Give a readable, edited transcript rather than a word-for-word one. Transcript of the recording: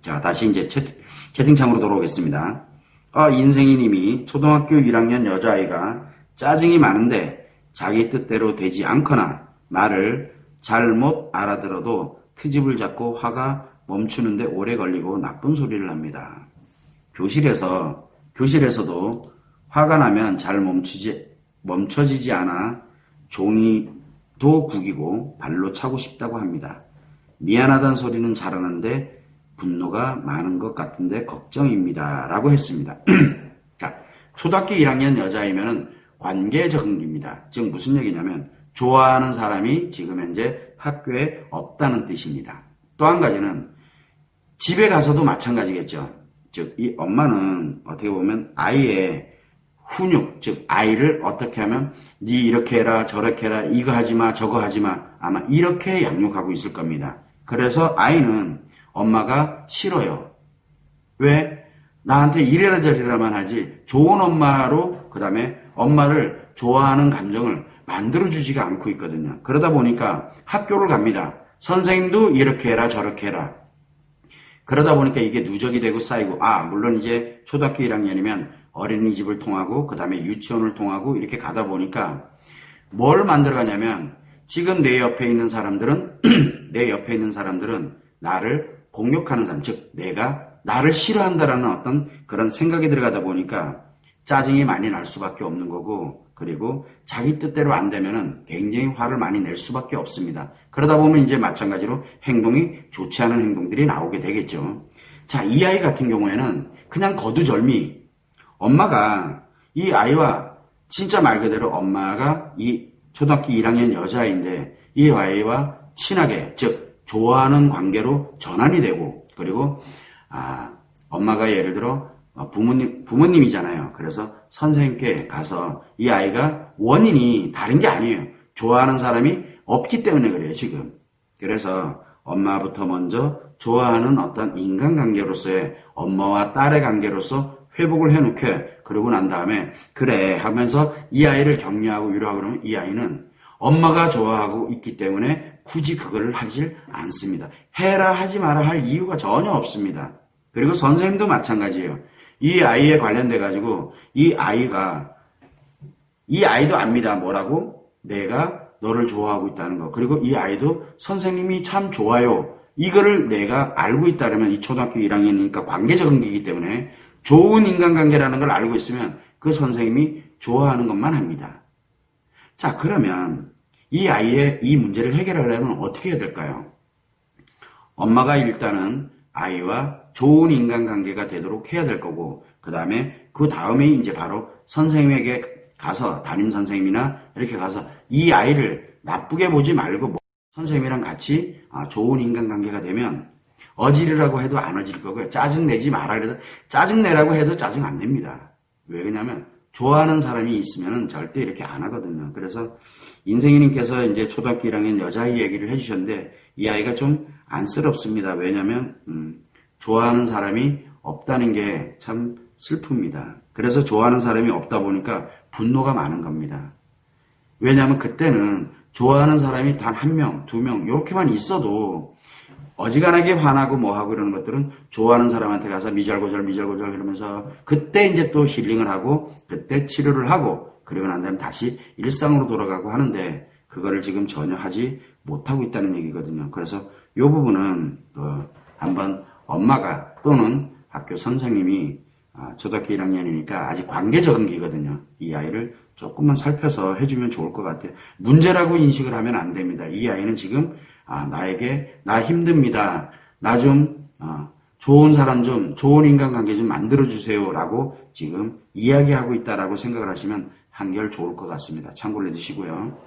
자, 다시 이제 채팅창으로 돌아오겠습니다. 인생이님이 초등학교 1학년 여자아이가 짜증이 많은데 자기 뜻대로 되지 않거나 말을 잘못 알아들어도 트집을 잡고 화가 멈추는데 오래 걸리고 나쁜 소리를 합니다. 교실에서도 화가 나면 잘 멈춰지지 않아 종이도 구기고 발로 차고 싶다고 합니다. 미안하다는 소리는 잘하는데 분노가 많은 것 같은데 걱정입니다. 라고 했습니다. 자, 초등학교 1학년 여자이면은 관계 적응기입니다. 즉 무슨 얘기냐면 좋아하는 사람이 지금 현재 학교에 없다는 뜻입니다. 또 한 가지는 집에 가서도 마찬가지겠죠. 즉 이 엄마는 어떻게 보면 아이의 훈육, 즉 아이를 어떻게 하면 네 이렇게 해라 저렇게 해라 이거 하지마 저거 하지마 아마 이렇게 양육하고 있을 겁니다. 그래서 아이는 엄마가 싫어요. 왜? 나한테 이래라 저래라만 하지 좋은 엄마로 그 다음에 엄마를 좋아하는 감정을 만들어주지가 않고 있거든요. 그러다 보니까 학교를 갑니다. 선생님도 이렇게 해라 저렇게 해라. 그러다 보니까 이게 누적이 되고 쌓이고 물론 이제 초등학교 1학년이면 어린이집을 통하고 그 다음에 유치원을 통하고 이렇게 가다 보니까 뭘 만들어가냐면 지금 내 옆에 있는 사람들은 나를 공격하는 사람, 즉 내가 나를 싫어한다라는 어떤 그런 생각이 들어가다 보니까 짜증이 많이 날 수밖에 없는 거고 그리고 자기 뜻대로 안 되면은 굉장히 화를 많이 낼 수밖에 없습니다. 그러다 보면 이제 마찬가지로 행동이 좋지 않은 행동들이 나오게 되겠죠. 자, 이 아이 같은 경우에는 그냥 거두절미 엄마가 이 아이와 진짜 말 그대로 엄마가 이 초등학교 1학년 여자아이인데 이 아이와 친하게 즉 좋아하는 관계로 전환이 되고 그리고 엄마가 예를 들어 부모님이잖아요. 그래서 선생님께 가서 이 아이가 원인이 다른 게 아니에요. 좋아하는 사람이 없기 때문에 그래요, 지금. 그래서 엄마부터 먼저 좋아하는 어떤 인간관계로서의 엄마와 딸의 관계로서 회복을 해놓게 그러고 난 다음에 그래 하면서 이 아이를 격려하고 위로하고 그러면 이 아이는 엄마가 좋아하고 있기 때문에 굳이 그거를 하질 않습니다. 해라 하지 마라 할 이유가 전혀 없습니다. 그리고 선생님도 마찬가지예요. 이 아이에 관련돼 가지고 이 아이도 압니다. 뭐라고? 내가 너를 좋아하고 있다는 거. 그리고 이 아이도 선생님이 참 좋아요. 이거를 내가 알고 있다면 이 초등학교 1학년이니까 관계적응기이기 때문에 좋은 인간관계라는 걸 알고 있으면 그 선생님이 좋아하는 것만 합니다. 자, 그러면 이 아이의 이 문제를 해결하려면 어떻게 해야 될까요? 엄마가 일단은 아이와 좋은 인간관계가 되도록 해야 될 거고 그 다음에 이제 바로 선생님에게 가서 담임 선생님이나 이렇게 가서 이 아이를 나쁘게 보지 말고 선생님이랑 같이 좋은 인간관계가 되면 어지르라고 해도 안 어질 거고요. 짜증내지 마라 그래도 짜증내라고 해도 짜증 안 냅니다. 왜 그러냐면 좋아하는 사람이 있으면 절대 이렇게 안 하거든요. 그래서 인생이님께서 이제 초등학교 1학년 여자아이 얘기를 해주셨는데 이 아이가 좀 안쓰럽습니다. 왜냐면 좋아하는 사람이 없다는 게 참 슬픕니다. 그래서 좋아하는 사람이 없다 보니까 분노가 많은 겁니다. 왜냐하면 그때는 좋아하는 사람이 단 1명, 2명 이렇게만 있어도 어지간하게 화나고 뭐하고 그러는 것들은 좋아하는 사람한테 가서 미절고절 그러면서 그때 이제 또 힐링을 하고 그때 치료를 하고 그리고 난 다음에 다시 일상으로 돌아가고 하는데 그거를 지금 전혀 하지 못하고 있다는 얘기거든요. 그래서 이 부분은 한번 엄마가 또는 학교 선생님이 초등학교 1학년이니까 아직 관계적응기거든요. 이 아이를 조금만 살펴서 해주면 좋을 것 같아요. 문제라고 인식을 하면 안 됩니다. 이 아이는 지금 나 힘듭니다. 나 좀 좋은 사람 좀 좋은 인간관계 좀 만들어주세요 라고 지금 이야기하고 있다라고 생각을 하시면 한결 좋을 것 같습니다. 참고를 해주시고요.